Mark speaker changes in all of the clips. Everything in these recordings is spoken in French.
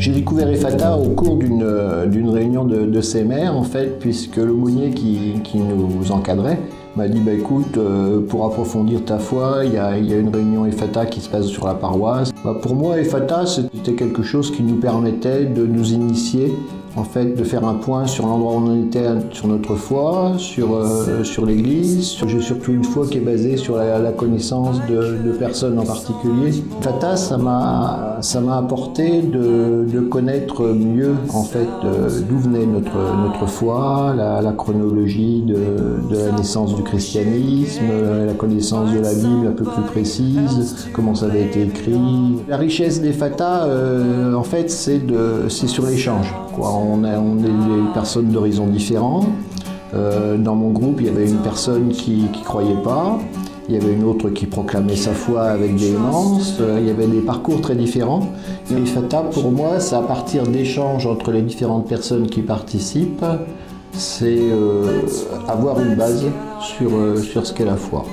Speaker 1: J'ai découvert Ephata au cours d'une réunion de CMR, en fait, puisque l'aumônier qui nous encadrait m'a dit écoute, pour approfondir ta foi, il y a une réunion Ephata qui se passe sur la paroisse. Pour moi, Ephata, c'était quelque chose qui nous permettait de nous initier, en fait, de faire un point sur l'endroit où on était, sur notre foi, sur l'Église. J'ai surtout une foi qui est basée sur la connaissance de personnes en particulier. Ephata, ça m'a apporté de connaître mieux, en fait, d'où venait notre foi, la chronologie de la naissance du christianisme, la connaissance de la Bible un peu plus précise, comment ça avait été écrit. La richesse d'Ephata, en fait, c'est sur l'échange. On est des personnes d'horizons différents. Dans mon groupe, il y avait une personne qui ne croyait pas, il y avait une autre qui proclamait sa foi avec véhémence, il y avait des parcours très différents. Et Ephata, pour moi, c'est à partir d'échanges entre les différentes personnes qui participent, c'est avoir une base sur ce qu'est la foi.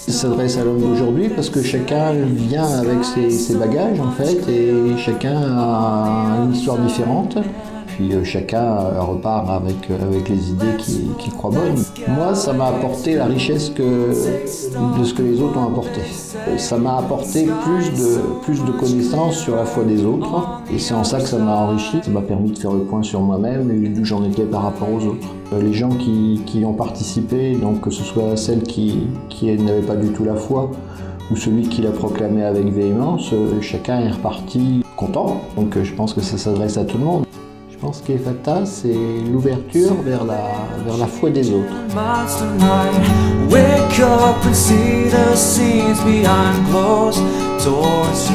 Speaker 1: Il s'adresse à l'homme d'aujourd'hui parce que chacun vient avec ses bagages en fait et chacun a une histoire différente. Puis chacun repart avec les idées qu'il croit bonnes. Moi, ça m'a apporté la richesse de ce que les autres ont apporté. Ça m'a apporté plus de connaissances sur la foi des autres et c'est en ça que ça m'a enrichi. Ça m'a permis de faire le point sur moi-même et d'où j'en étais par rapport aux autres. Les gens qui ont participé, donc que ce soit celles qui n'avaient pas du tout la foi ou celui qui l'a proclamé avec véhémence, chacun est reparti content. Donc je pense que ça s'adresse à tout le monde. Je pense qu'Ephata, c'est l'ouverture vers la foi des autres. Wake up and see the scenes behind closed doors.